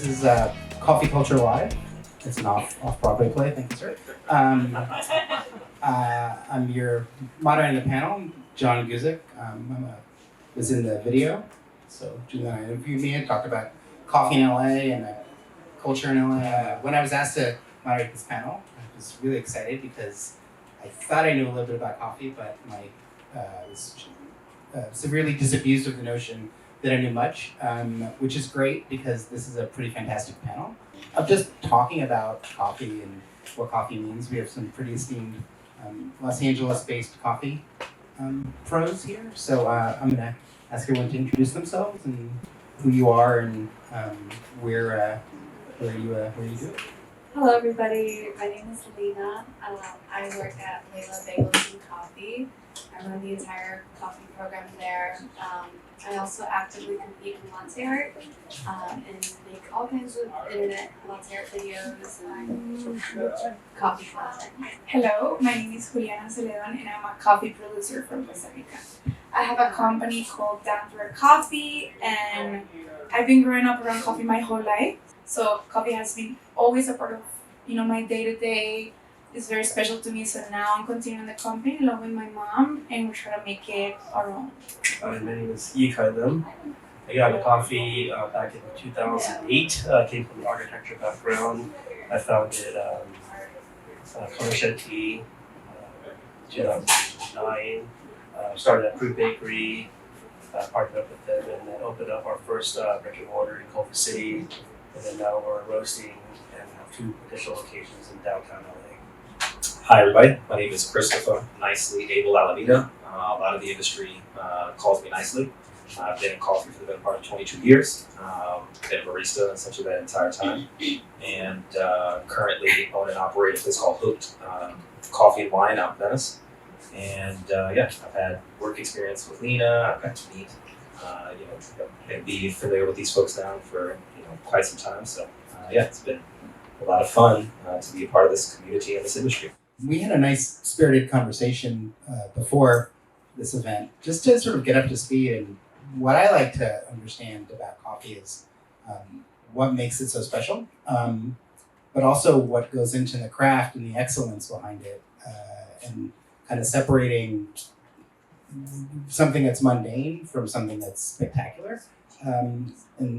This is Coffee Culture Live. It's an off-Broadway play, thank you, sir. I'm your moderator in the panel, Jon Guzik. Was in the video. So Juliana interviewed me and talked about coffee in LA and culture in LA. When I was asked to moderate this panel, I was really excited because I thought I knew a little bit about coffee, but I was severely disabused of the notion that I knew much, which is great because this is a pretty fantastic panel of just talking about coffee and what coffee means. We have some pretty esteemed Los Angeles-based coffee pros here. So I'm going to ask everyone to introduce themselves and who you are and where you do it. Hello, everybody. My name is Lena. I work at Lena Coffee. I run the entire coffee program there. I also actively compete in latte art and make all kinds of internet latte art videos and coffee content. Hello, my name is Juliana Zeledon and I'm a coffee producer from Costa Rica. I have a company called Arrvo Coffee and I've been growing up around coffee my whole life. So coffee has been always a part of my day-to-day. It's very special to me, so now I'm continuing the company along with my mom and we're trying to make it our own. My name is Yeekai Lim. I got into coffee back in 2008. Came from the architecture background. I founded Cognoscenti 2009. Started a fruit bakery, partnered up with them, and then opened up our first brick and mortar in Culver City. And then now we're roasting and have 2 additional locations in downtown LA. Hi everybody, my name is Christopher Nicely Able Alameda. A lot of the industry calls me Nicely. I've been in coffee for the better part of 22 years. Been a barista essentially that entire time. And currently own and operate a place called Hooked Coffee and Wine out in Venice. And I've had work experience with Lena. I've got to meet, and be familiar with these folks now for quite some time. So it's been a lot of fun to be a part of this community and this industry. We had a nice spirited conversation before this event, just to sort of get up to speed. And what I like to understand about coffee is what makes it so special, but also what goes into the craft and the excellence behind it, and kind of separating something that's mundane from something that's spectacular. And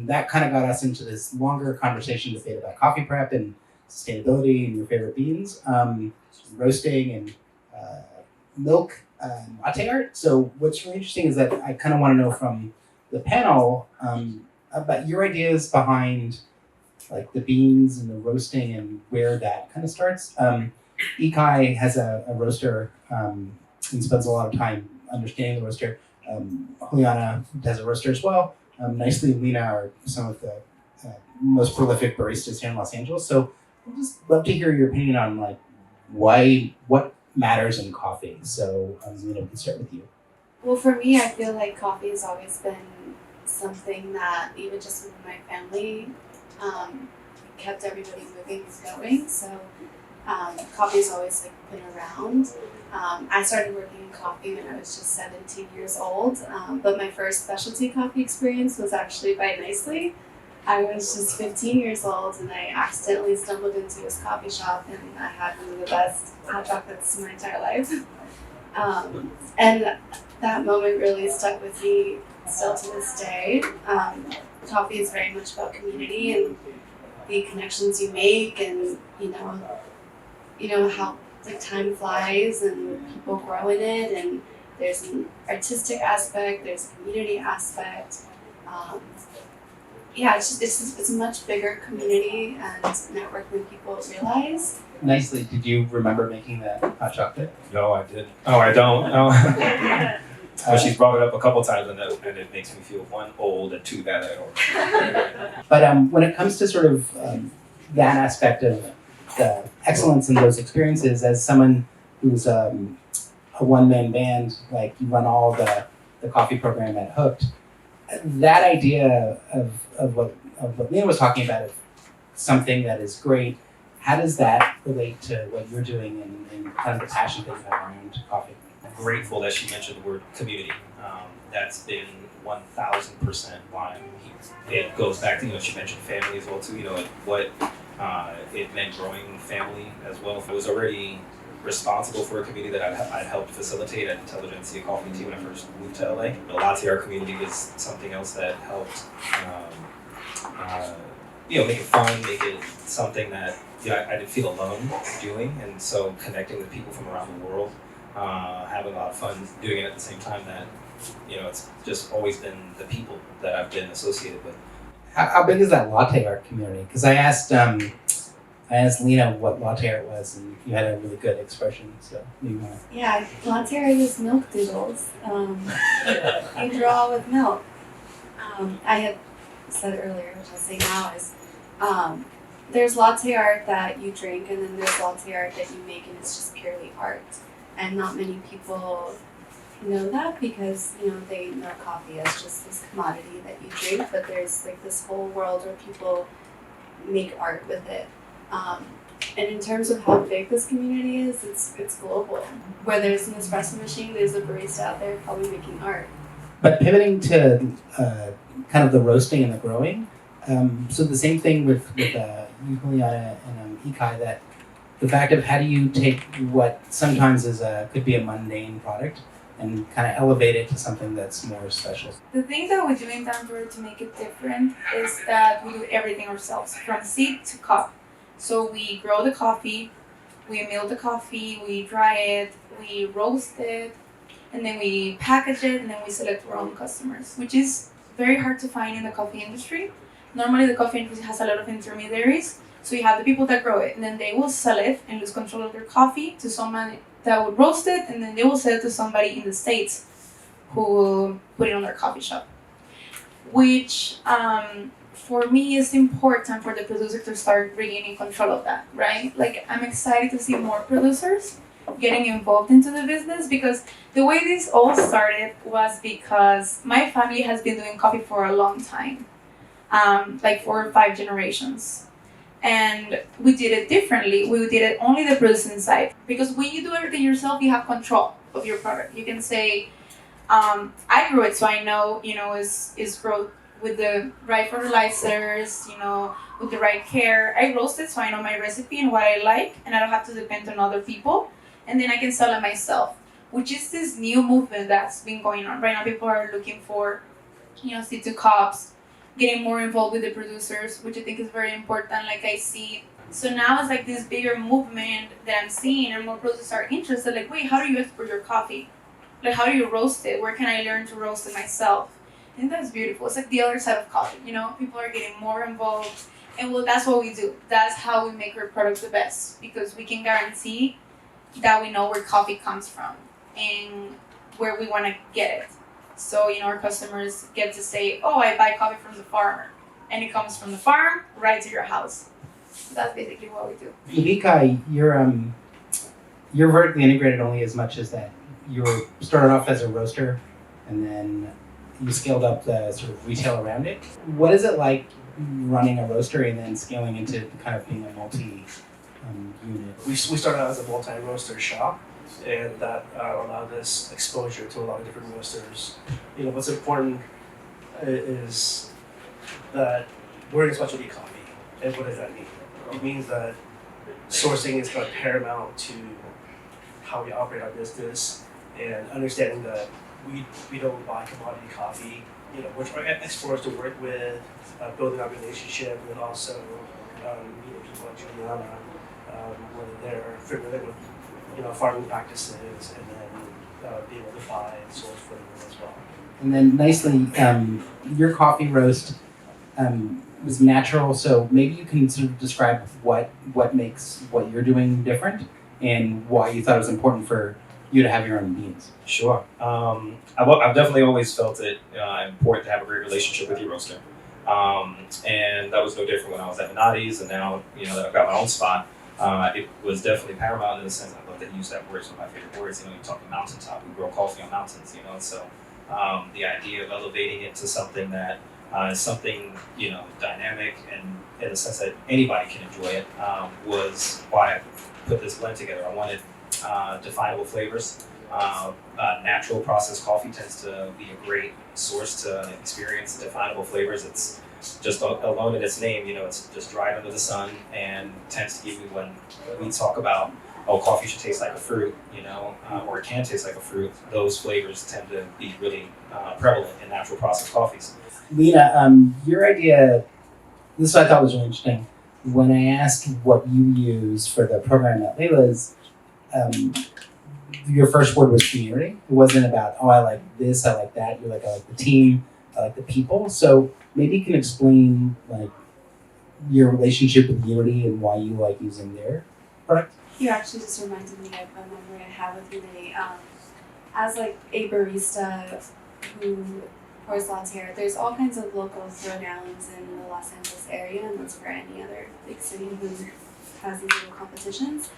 that kind of got us into this longer conversation debate about coffee prep and sustainability and your favorite beans, roasting and milk and latte art. So what's really interesting is that I kind of want to know from the panel about your ideas behind like the beans and the roasting and where that kind of starts. Yeekai has a roaster and spends a lot of time understanding the roaster. Juliana has a roaster as well. Nicely and Lena are some of the most prolific baristas here in Los Angeles. So I'd just love to hear your opinion on like what matters in coffee. So Lena, we can start with you. Well, for me, I feel like coffee has always been something that even just with my family kept everybody moving and going. So coffee has always been around. I started working in coffee when I was just 17 years old, but my first specialty coffee experience was actually by Nicely. I was just 15 years old and I accidentally stumbled into his coffee shop and I had one of the best hot chocolates in my entire life. And that moment really stuck with me still to this day. Coffee is very much about community and the connections you make and how like time flies and people grow in it, and there's an artistic aspect, there's a community aspect. It's a much bigger community and network than people realize. Nicely, did you remember making that hot chocolate? No, I didn't. Oh, I don't. No. But she's brought it up a couple times and it makes me feel 1, old and 2, that I don't. But when it comes to sort of that aspect of the excellence in those experiences, as someone who's a one-man band, like you run all the coffee program at Hooked, that idea of what Lena was talking about, of something that is great, how does that relate to what you're doing and kind of the passion that you have around coffee? Grateful that she mentioned the word community. that's been 1,000% why it goes back to, she mentioned family as well too, what it meant growing family as well. I was already responsible for a community that I helped facilitate at Cognoscenti Coffee Tea when I first moved to LA. The latte art community was something else that helped, make it fun, make it something that I didn't feel alone doing, and so connecting with people from around the world, having a lot of fun doing it at the same time that, it's just always been the people that I've been associated with. How big is that latte art community? Because I asked Lena what latte art was, and you had a really good expression. So maybe you want to. Yeah, latte art is milk doodles. You draw with milk. I had said earlier, which I'll say now, is there's latte art that you drink, and then there's latte art that you make, and it's just purely art. And not many people know that because they know coffee as just this commodity that you drink, but there's like this whole world where people make art with it. And in terms of how big this community is, it's global. Where there's an espresso machine, there's a barista out there probably making art. But pivoting to kind of the roasting and the growing, so the same thing with you, Juliana, and Yeekai, that the fact of how do you take what sometimes could be a mundane product and kind of elevate it to something that's more special. The thing that we do in Denver to make it different is that we do everything ourselves, from seed to cup. So we grow the coffee, we mill the coffee, we dry it, we roast it, and then we package it, and then we sell it to our own customers, which is very hard to find in the coffee industry. Normally the coffee industry has a lot of intermediaries. So you have the people that grow it, and then they will sell it and lose control of their coffee to someone that would roast it, and then they will sell it to somebody in the States who will put it on their coffee shop. Which, for me, is important for the producer to start regaining control of that, right? Like, I'm excited to see more producers getting involved into the business, because the way this all started was because my family has been doing coffee for a long time, like 4 or 5 generations. And we did it differently. We did it only the producing side. Because when you do everything yourself, you have control of your product. You can say, I grew it, so I know, is growth with the right fertilizers, with the right care. I roast it, so I know my recipe and what I like, and I don't have to depend on other people. And then I can sell it myself, which is this new movement that's been going on. Right now, people are looking for, seed to cups, getting more involved with the producers, which I think is very important, like I see. So now it's like this bigger movement that I'm seeing, and more producers are interested, like, wait, how do you export your coffee? Like, how do you roast it? Where can I learn to roast it myself? I think that's beautiful. It's like the other side of coffee, people are getting more involved, and well, that's what we do. That's how we make our product the best, because we can guarantee that we know where coffee comes from and where we want to get it. So, our customers get to say, oh, I buy coffee from the farmer, and it comes from the farm right to your house. So that's basically what we do. Yeekai, you're vertically integrated only as much as that you started off as a roaster, and then you scaled up the sort of retail around it. What is it like running a roaster and then scaling into kind of being a multi-unit? We started out as a multi-roaster shop, and that allowed us exposure to a lot of different roasters. What's important is that we're in specialty coffee, and what does that mean? It means that sourcing is kind of paramount to how we operate our business, and understanding that we don't buy commodity coffee. We're trying explorers to work with, building our relationship, and then also people like Juliana, whether they're familiar with farming practices, and then being able to buy and source for them as well. And then nicely, your coffee roast was natural, so maybe you can sort of describe what makes what you're doing different and why you thought it was important for you to have your own beans. Sure. I've definitely always felt it important to have a great relationship with your roaster. And that was no different when I was at Minotti's, and now that I've got my own spot. It was definitely paramount in the sense, I love to use that word, it's one of my favorite words, you're talking mountaintop, we grow coffee on mountains, so the idea of elevating it to something that is something, dynamic, and in the sense that anybody can enjoy it, was why I put this blend together. I wanted definable flavors, Natural processed coffee tends to be a great source to experience definable flavors. It's just alone in its name, it's just dried under the sun and tends to give you, when we talk about, oh, coffee should taste like a fruit, or it can taste like a fruit, those flavors tend to be really prevalent in natural processed coffees. Lena, your idea, this is what I thought was really interesting. When I asked what you use for the program at Layla's, your first word was community. It wasn't about, oh, I like this, I like that. You're like, I like the team, I like the people. So maybe you can explain like your relationship with Unity and why you like using their product. You actually just reminded me of a memory I have with Unity. As like a barista who pours latte, there's all kinds of local throwdowns in the Los Angeles area, and that's for any other big city who has these little competitions.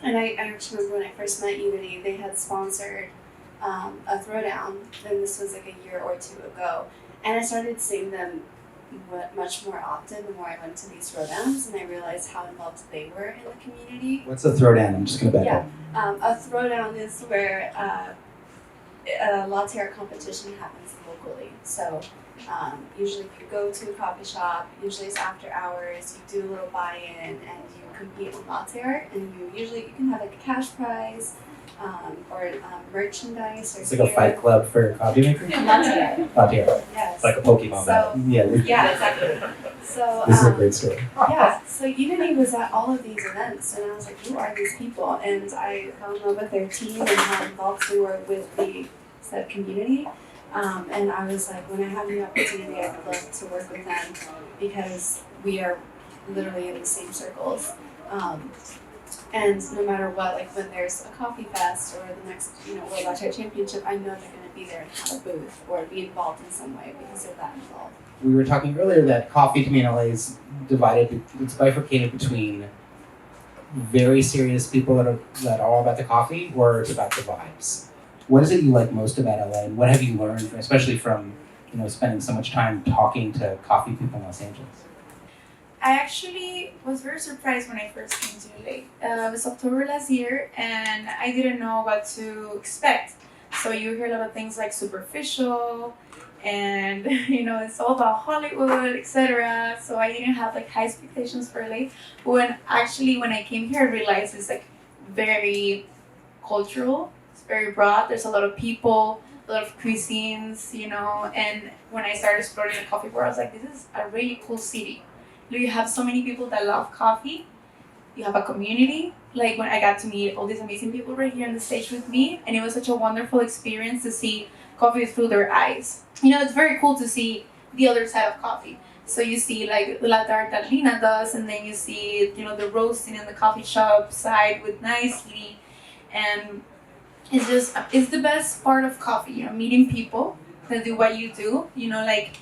And I actually remember when I first met Unity, they had sponsored a throwdown, and this was like a year or two ago. And I started seeing them much more often the more I went to these throwdowns, and I realized how involved they were in the community. What's a throwdown? I'm just going to back up. A throwdown is where a latte art competition happens locally. So usually you go to a coffee shop, usually it's after hours, you do a little buy-in, and you compete in latte art, and you can have like a cash prize or merchandise or It's like a fight club for coffee makers? latte art. Latte art. Yes. It's like a Pokemon battle. Yeah, Yeah, exactly. So this is a great story. yeah, so Unity was at all of these events, and I was like, who are these people? And I fell in love with their team and how involved they were with the said community. And I was like, when I have the opportunity, I'd love to work with them because we are literally in the same circles. And no matter what, like when there's a coffee fest or the next, World Latte Championship, I know they're going to be there and have a booth or be involved in some way because they're that involved. We were talking earlier that coffee to me in LA is divided, it's bifurcated between very serious people that are all about the coffee, or it's about the vibes. What is it you like most about LA, and what have you learned, especially from spending so much time talking to coffee people in Los Angeles? I actually was very surprised when I first came to LA. It was October last year, and I didn't know what to expect. So you hear a lot of things like superficial, and it's all about Hollywood, etc. So I didn't have like high expectations for LA. But when I came here, I realized it's like very cultural. It's very broad. There's a lot of people, a lot of cuisines, And when I started exploring the coffee world, I was like, this is a really cool city. You have so many people that love coffee. You have a community. Like when I got to meet all these amazing people right here on the stage with me, and it was such a wonderful experience to see coffee through their eyes. It's very cool to see the other side of coffee. So you see like the latte art that Lena does, and then you see, the roasting in the coffee shop side with nicely. And it's the best part of coffee, meeting people that do what you do, like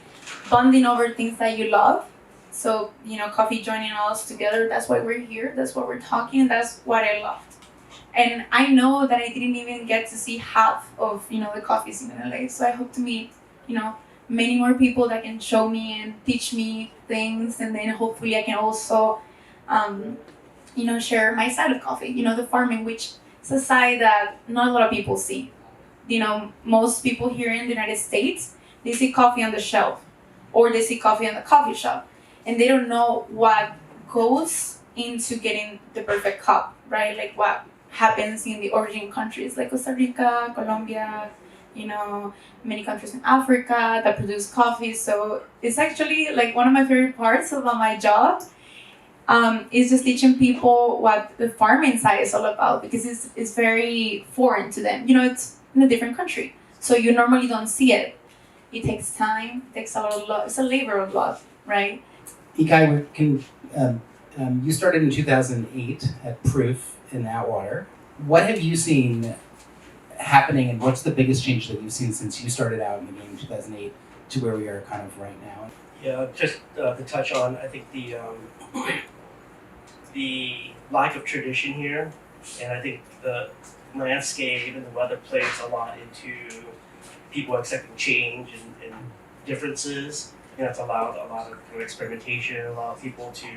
bonding over things that you love. So, coffee joining us together, that's why we're here, that's why we're talking, that's what I loved. And I know that I didn't even get to see half of, the coffee scene in LA. So I hope to meet, many more people that can show me and teach me things. And then hopefully I can also, share my side of coffee, the farming, which is a side that not a lot of people see. Most people here in the United States, they see coffee on the shelf or they see coffee in the coffee shop. And they don't know what goes into getting the perfect cup, right? Like what happens in the origin countries like Costa Rica, Colombia, many countries in Africa that produce coffee. So it's actually like one of my favorite parts about my job is just teaching people what the farming side is all about, because it's very foreign to them. It's in a different country. So you normally don't see it. It takes time, it takes a lot of love. It's a labor of love, right? Yeekai, you started in 2008 at Proof in Atwater. What have you seen happening, and what's the biggest change that you've seen since you started out in the game in 2008 to where we are kind of right now? Yeah, just to touch on, I think the lack of tradition here, and I think the landscape and the weather plays a lot into people accepting change and differences. It's allowed a lot of experimentation, allow people to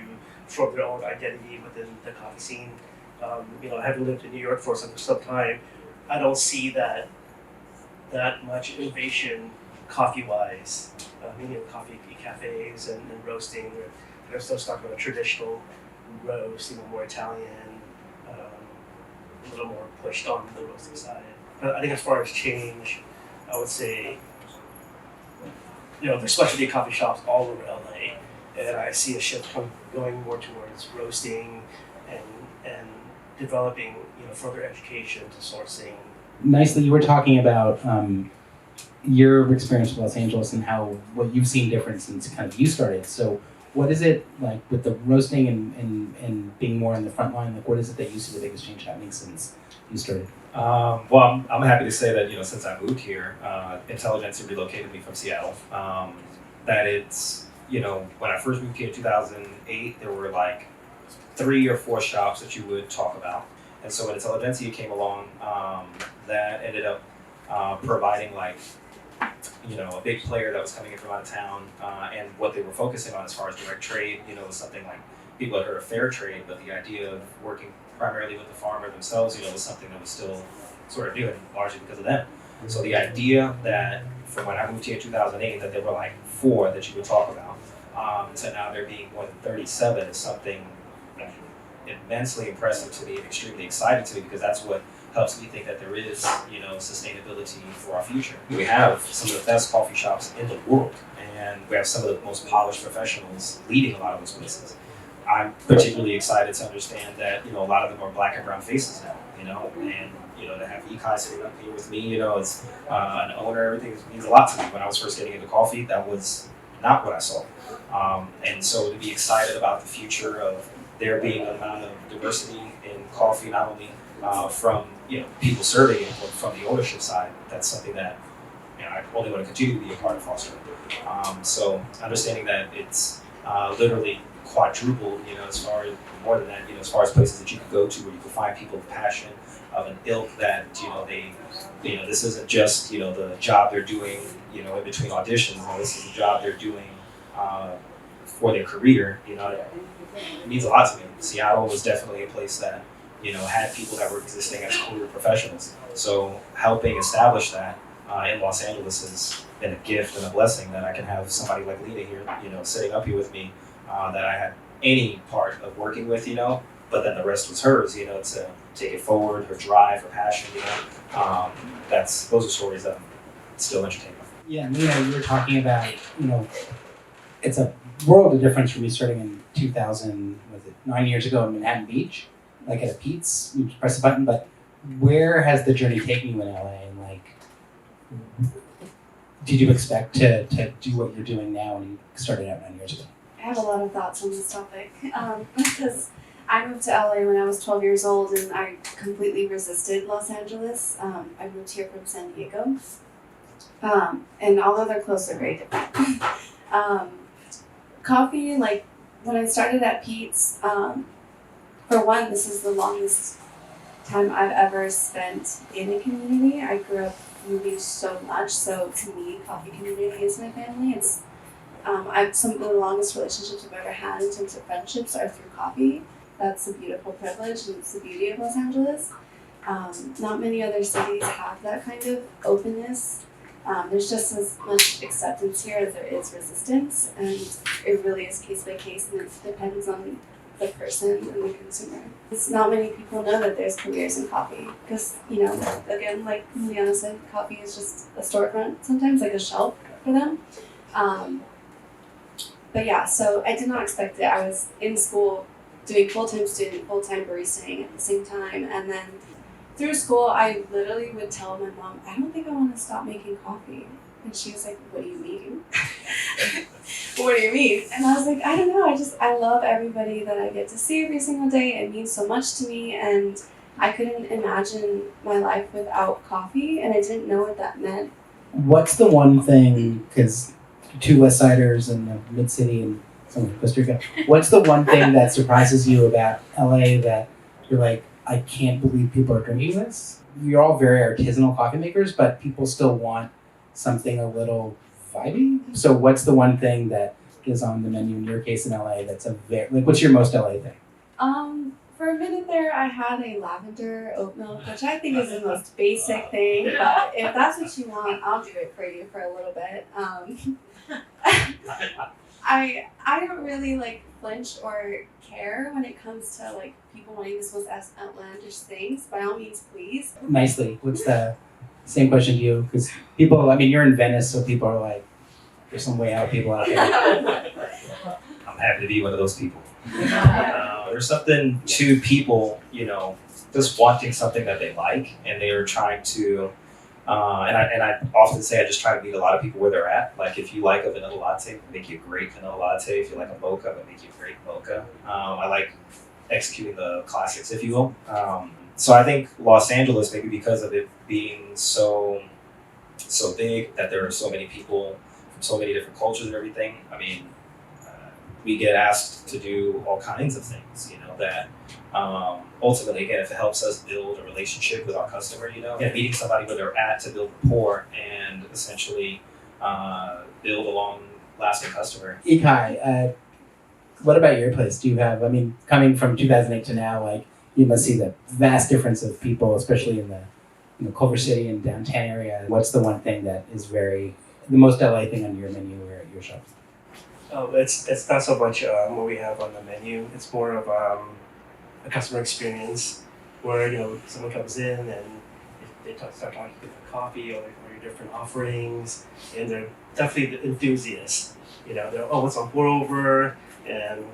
form their own identity within the coffee scene. Having lived in New York for some time, I don't see that much innovation coffee-wise. Coffee cafes and roasting. They're still stuck on a traditional roast, more Italian, a little more pushed on the roasting side. But I think as far as change, I would say, there's specialty coffee shops all over LA, and I see a shift going more towards roasting and developing, further education to sourcing. Nicely, you were talking about your experience with Los Angeles and what you've seen different since kind of you started. So what is it like with the roasting and being more in the front line? Like, what is it that you see the biggest change happening since you started? Well, I'm happy to say that, since I moved here, Intelligentsia relocated me from Seattle. That it's, when I first moved here in 2008, there were like 3 or 4 shops that you would talk about. And so when Intelligentsia came along, that ended up providing a big player that was coming in from out of town, and what they were focusing on as far as direct trade, was something like people had heard of fair trade, but the idea of working primarily with the farmer themselves, was something that was still sort of new, and largely because of them. So the idea that from when I moved here in 2008, that there were like 4 that you would talk about, to now there being more than 37 is something immensely impressive to me and extremely exciting to me, because that's what helps me think that there is, sustainability for our future. We have some of the best coffee shops in the world, and we have some of the most polished professionals leading a lot of those places. I'm particularly excited to understand that, a lot of them are black and brown faces now, and, to have Yeekai sitting up here with me, as an owner, everything means a lot to me. When I was first getting into coffee, that was not what I saw. And so to be excited about the future of there being an amount of diversity in coffee, not only from people serving it, but from the ownership side, that's something that I only want to continue to be a part of fostering. So understanding that it's literally quadrupled, as far as more than that, as far as places that you could go to where you can find people of passion, of an ilk that this isn't just the job they're doing in between auditions. This is the job they're doing for their career. It means a lot to me. Seattle was definitely a place that had people that were existing as career professionals. So helping establish that in Los Angeles has been a gift and a blessing, that I can have somebody like Lena here, sitting up here with me, that I had any part of working with, but then the rest was hers, to take it forward, her drive, her passion, those are stories that I'm still entertained by. Yeah, Lena, you were talking about, it's a world of difference from you starting in 2000, 9 years ago in Manhattan Beach, like at a Pete's, you just press a button, but where has the journey taken you in LA? And did you expect to do what you're doing now when you started out 9 years ago? I have a lot of thoughts on this topic because I moved to LA when I was 12 years old, and I completely resisted Los Angeles. I moved here from San Diego, and although they're close, they're very different. Coffee, when I started at Pete's, for one, this is the longest time I've ever spent in a community. I grew up moving so much, so to me, coffee community is my family. It's some of the longest relationships I've ever had in terms of friendships are through coffee. That's a beautiful privilege, and it's the beauty of Los Angeles. Not many other cities have that kind of openness. There's just as much acceptance here as there is resistance, and it really is case by case, and it depends on the person and the consumer. It's not many people know that there's careers in coffee because, again, like Juliana said, coffee is just a storefront sometimes, like a shelf for them. But yeah, so I did not expect it. I was in school doing full-time student, full-time baristaing at the same time, and then through school, I literally would tell my mom, I don't think I want to stop making coffee. And she was like, what do you mean? What do you mean? And I was like, I don't know. I love everybody that I get to see every single day. It means so much to me. And I couldn't imagine my life without coffee. And I didn't know what that meant. What's the one thing, because 2 West Siders and the mid-city and some of Costa Rica, what's the one thing that surprises you about LA that you're like, I can't believe people are drinking this? You're all very artisanal coffee makers, but people still want something a little vibey. So what's the one thing that is on the menu in your case in LA that's what's your most LA thing? For a minute there, I had a lavender oat milk, which I think is the most basic thing. But if that's what you want, I'll do it for you for a little bit. I don't really like flinch or care when it comes to like people wanting this most outlandish things. By all means, please. Nicely, what's the same question to you? Because people, I mean, you're in Venice, so people are like, there's some way out people out there. I'm happy to be one of those people. There's something to people, just wanting something that they like, and they are trying to. And I often say I just try to meet a lot of people where they're at. Like if you like a vanilla latte, it'll make you a great vanilla latte. If you like a mocha, it'll make you a great mocha. I like executing the classics, if you will. So I think Los Angeles, maybe because of it being so big, that there are so many people from so many different cultures and everything. I mean, we get asked to do all kinds of things, that ultimately, again, if it helps us build a relationship with our customer, meeting somebody where they're at to build rapport and essentially build a long-lasting customer. Yeekai, what about your place? Do you have, I mean, coming from 2008 to now, like, you must see the vast difference of people, especially in the Culver City and downtown area. What's the one thing that is the most LA thing on your menu or at your shop? Oh, it's not so much what we have on the menu. It's more of a customer experience where someone comes in and they start talking about coffee or your different offerings, and they're definitely the enthusiasts. They're what's on pour over, and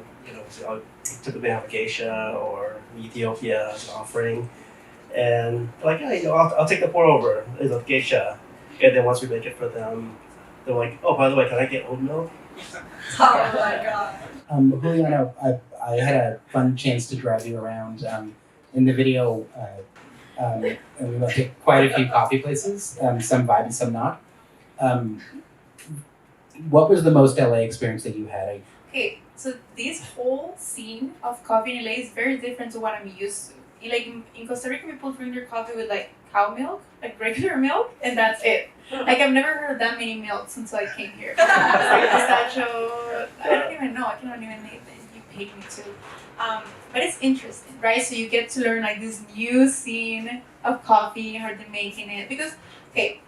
so I'll typically have a geisha or Ethiopia as an offering, and like I'll take the pour over, geisha, and then once we make it for them, they're like, oh, by the way, can I get oat milk? Oh my god. Juliana, I had a fun chance to drive you around in the video, and we went to quite a few coffee places, some vibey, some not. What was the most LA experience that you had? Okay, so this whole scene of coffee in LA is very different to what I'm used to. Like in Costa Rica, people drink their coffee with like cow milk, like regular milk, and that's it. Like I've never heard that many milks until I came here. Like pistachio, I don't even know. I cannot even name it. You paid me to. But it's interesting, right? So you get to learn like this new scene of coffee, how they're making it. Because okay,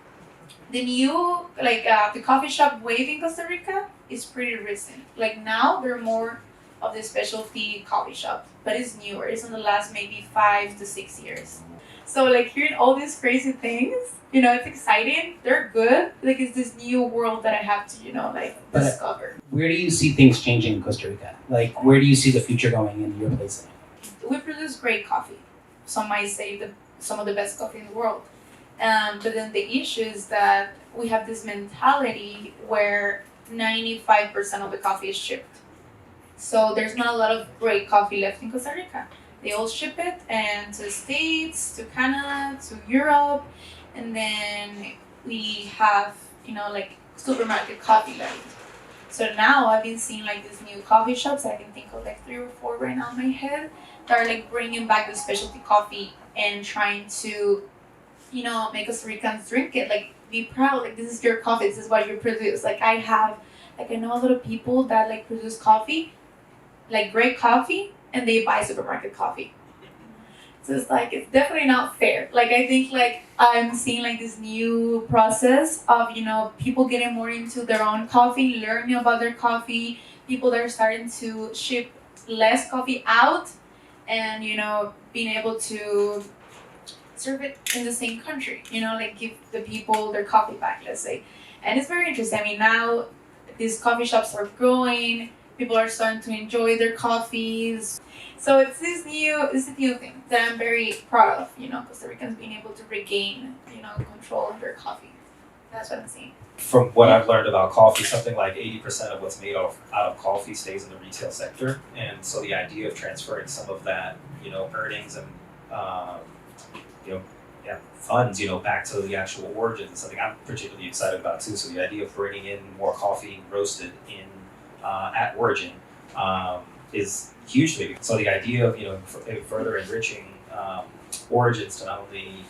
the new the coffee shop wave in Costa Rica is pretty recent. Like now there are more of the specialty coffee shop, but it's newer. It's in the last maybe 5 to 6 years. So like hearing all these crazy things, it's exciting. They're good. Like it's this new world that I have to, discover. Where do you see things changing in Costa Rica? Like where do you see the future going in your place? We produce great coffee. Some might say some of the best coffee in the world. But then the issue is that we have this mentality where 95% of the coffee is shipped. So there's not a lot of great coffee left in Costa Rica. They all ship it and to the States, to Canada, to Europe, and then we have, supermarket coffee left. So now I've been seeing these new coffee shops. I can think of 3 or 4 right now in my head that are bringing back the specialty coffee and trying to, make Costa Ricans drink it. Be proud. This is your coffee. This is what you produce. I know a lot of people that produce coffee, great coffee, and they buy supermarket coffee. So it's it's definitely not fair. I think I'm seeing this new process of people getting more into their own coffee, learning about their coffee, people that are starting to ship less coffee out, and being able to serve it in the same country. Give the people their coffee back, let's say. And it's very interesting. I mean, now these coffee shops are growing. People are starting to enjoy their coffees. So it's this new thing that I'm very proud of, Costa Ricans being able to regain, control of their coffee. That's what I'm seeing. From what I've learned about coffee, something like 80% of what's made out of coffee stays in the retail sector. And so the idea of transferring some of that, earnings and, funds, back to the actual origin is something I'm particularly excited about too. So the idea of bringing in more coffee roasted in at origin is huge to me. So the idea of further enriching origins to not only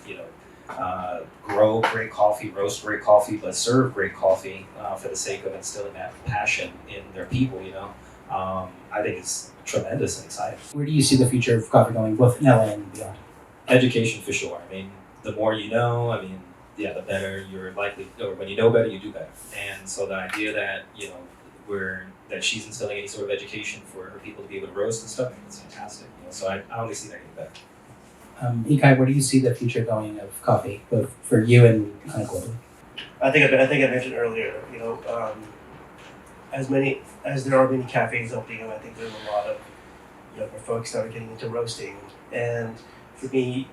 grow great coffee, roast great coffee, but serve great coffee for the sake of instilling that passion in their people. I think it's tremendous and exciting. Where do you see the future of coffee going, both in LA and beyond? Education for sure. I mean, the more you know, I mean, yeah, the better you're likely, or when you know better, you do better. And so the idea that, that she's instilling any sort of education for her people to be able to roast and stuff, I think it's fantastic. So I only see that getting better. Yeekai, where do you see the future going of coffee, both for you and kind of globally? I think I mentioned earlier, as there are many cafes opening up, I think there's a lot of younger folks that are getting into roasting. And for me,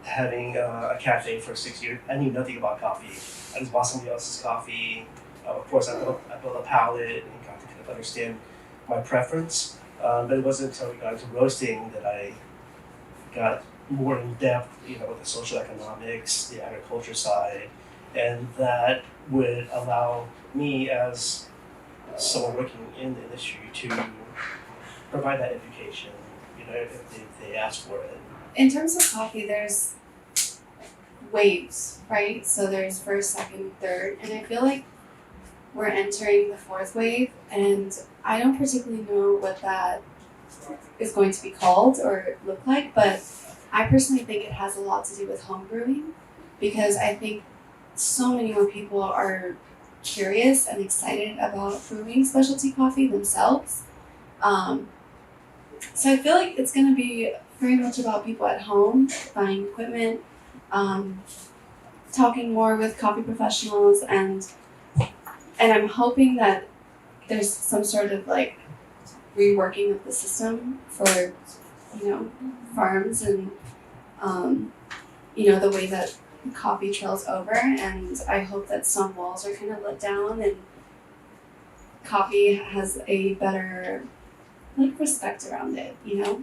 having a cafe for 6 years, I knew nothing about coffee. I just bought somebody else's coffee. Of course, I built a palate and got to kind of understand my preference. But it wasn't until we got into roasting that I got more in depth, with the social economics, the agriculture side, and that would allow me as someone working in the industry to provide that education, if they ask for it. In terms of coffee, there's waves, right? So there's first, second, third, and I feel like we're entering the fourth wave, and I don't particularly know what that is going to be called or look like, but I personally think it has a lot to do with home brewing, because I think so many more people are curious and excited about brewing specialty coffee themselves. So I feel like it's going to be very much about people at home buying equipment, talking more with coffee professionals, and I'm hoping that there's some sort of like reworking of the system for farms and the way that coffee trails over, and I hope that some walls are kind of let down and coffee has a better respect around it,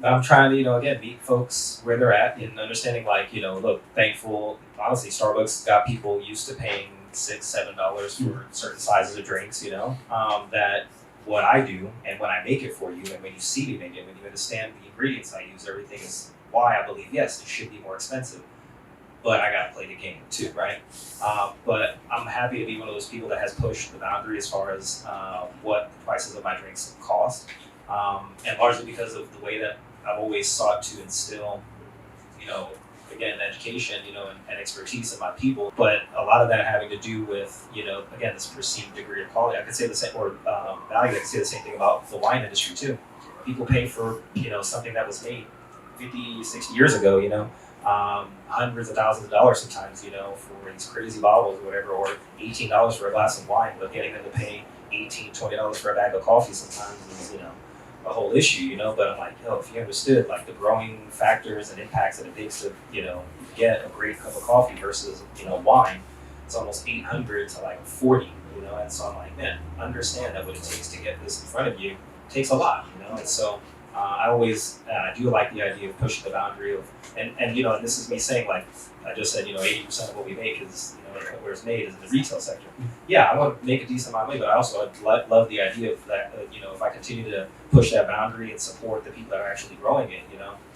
I'm trying to, again, meet folks where they're at and understanding, look, thankful, honestly, Starbucks got people used to paying $6-7 for certain sizes of drinks, that what I do and when I make it for you and when you see me make it, when you understand the ingredients I use, everything is why I believe, yes, it should be more expensive, but I gotta play the game too, right? But I'm happy to be one of those people that has pushed the boundary as far as what the prices of my drinks cost. And largely because of the way that I've always sought to instill, again, education, and expertise in my people. But a lot of that having to do with, again, this perceived degree of quality. I could say the same, or value. I could say the same thing about the wine industry too. People pay for, something that was made 50, 60 years ago, hundreds of thousands of dollars sometimes, for these crazy bottles or whatever, or $18 for a glass of wine, but getting them to pay $18, $20 for a bag of coffee sometimes is, a whole issue, but I'm like, if you understood the growing factors and impacts that it takes to, get a great cup of coffee versus, wine, it's almost 800 to 40, and so I'm like, man, understand that what it takes to get this in front of you takes a lot, and so I always, I do like the idea of pushing the boundary of, and and this is me saying, I just said, 80% of what we make is, where it's made is in the retail sector. Yeah, I want to make a decent amount of money, but I also love the idea of that, if I continue to push that boundary and support the people that are actually growing it,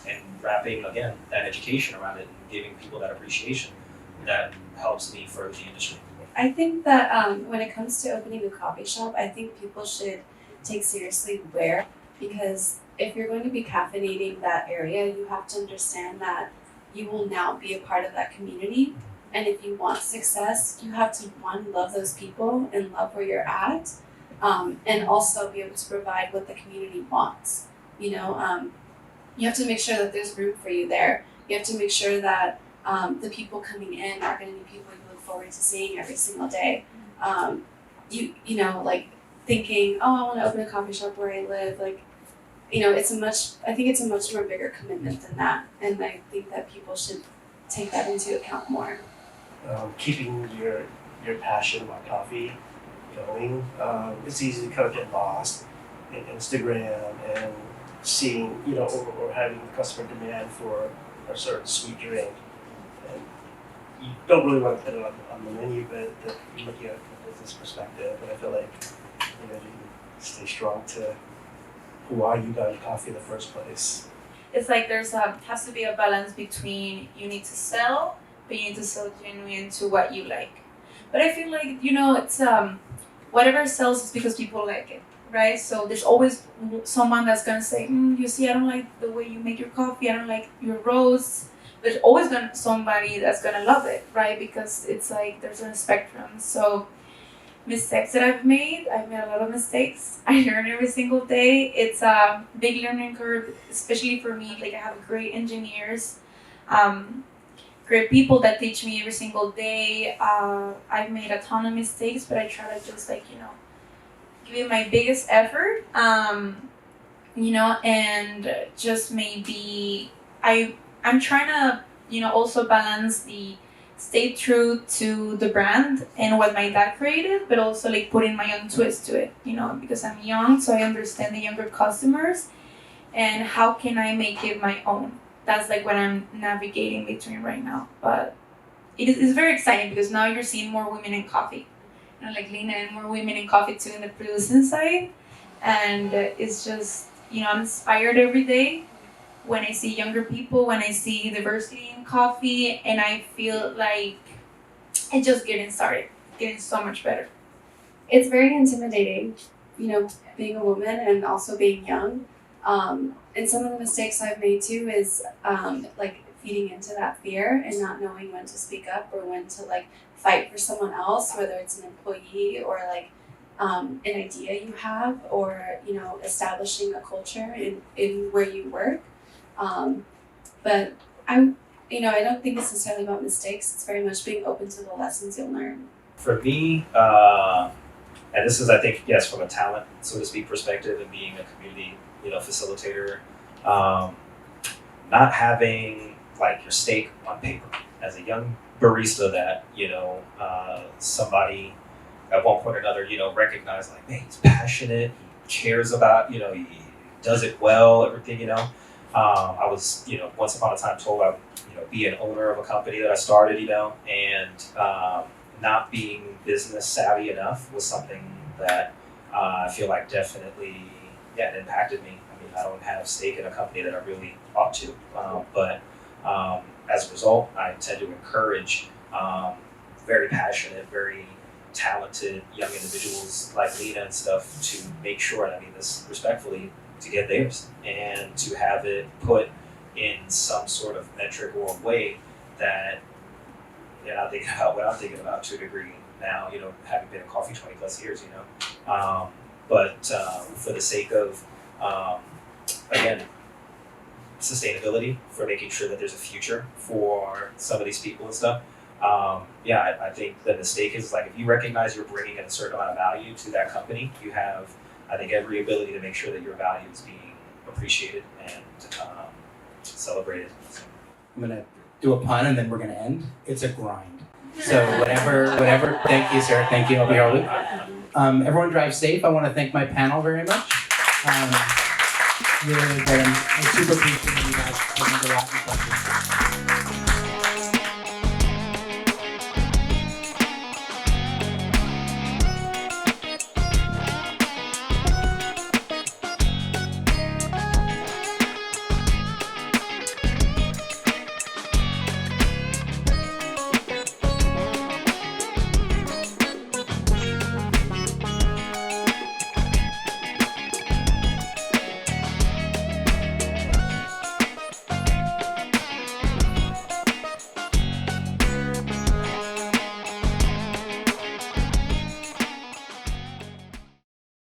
and wrapping, again, that education around it and giving people that appreciation, that helps me further the industry. I think that when it comes to opening a coffee shop, I think people should take seriously where, because if you're going to be caffeinating that area, you have to understand that you will now be a part of that community. And if you want success, you have to, one, love those people and love where you're at, and also be able to provide what the community wants. You have to make sure that there's room for you there. You have to make sure that the people coming in are going to be people you look forward to seeing every single day. Thinking, oh, I want to open a coffee shop where I live, I think it's a much more bigger commitment than that, and I think that people should take that into account more. Keeping your passion about coffee going, it's easy to kind of get lost in Instagram and seeing, or having customer demand for a certain sweet drink, and you don't really want to put it on the menu, but you're looking at it from a business perspective, and I feel like you can stay strong to why you got coffee in the first place. It's like has to be a balance between you need to sell, but you need to sell genuine to what you like. But I feel like, it's whatever sells is because people like it. right? So there's always someone that's gonna say, you see, I don't like the way you make your coffee, I don't like your roast. There's always gonna somebody that's gonna love it, right? Because it's like there's a spectrum. So mistakes that I've made a lot of mistakes. I learn every single day. It's a big learning curve, especially for me. Like I have great engineers, great people that teach me every single day. I've made a ton of mistakes, but I try to just like, give it my biggest effort, and just maybe I'm trying to, also balance the stay true to the brand and what my dad created, but also like putting my own twist to it, because I'm young, so I understand the younger customers and how can I make it my own. That's like what I'm navigating between right now. But it's very exciting because now you're seeing more women in coffee. Like Lena and more women in coffee too in the producing side. And it's just, I'm inspired every day when I see younger people, when I see diversity in coffee, and I feel like it's just getting started, getting so much better. It's very intimidating, being a woman and also being young. And some of the mistakes I've made too is like feeding into that fear and not knowing when to speak up or when to like fight for someone else, whether it's an employee or like an idea you have, or establishing a culture in where you work. But I don't think it's necessarily about mistakes. It's very much being open to the lessons you'll learn. For me, and this is, I think, yes, from a talent, so to speak, perspective and being a community, facilitator, not having like your stake on paper as a young barista that, somebody at one point or another, recognized like, man, he's passionate, he cares about, he does it well, everything, I was, once upon a time told I would, be an owner of a company that I started, and not being business savvy enough was something that I feel like definitely, it impacted me. I mean, I don't have stake in a company that I really ought to, but as a result, I tend to encourage very passionate, very talented young individuals like Lena and stuff to make sure, and I mean this respectfully, to get theirs and to have it put in some sort of metric or way that they're not thinking about what I'm thinking about to a degree now, having been in coffee 20 plus years, but for the sake of, again, sustainability, for making sure that there's a future for some of these people and stuff. I think the mistake is like, if you recognize you're bringing in a certain amount of value to that company, you have, I think, every ability to make sure that your value is being appreciated and celebrated. I'm gonna do a pun and then we're gonna end. It's a grind. So whatever. Thank you, sir. Thank you. I'll be all week. Everyone drive safe. I want to thank my panel very much. Really good. I super appreciate you guys. I learned a lot.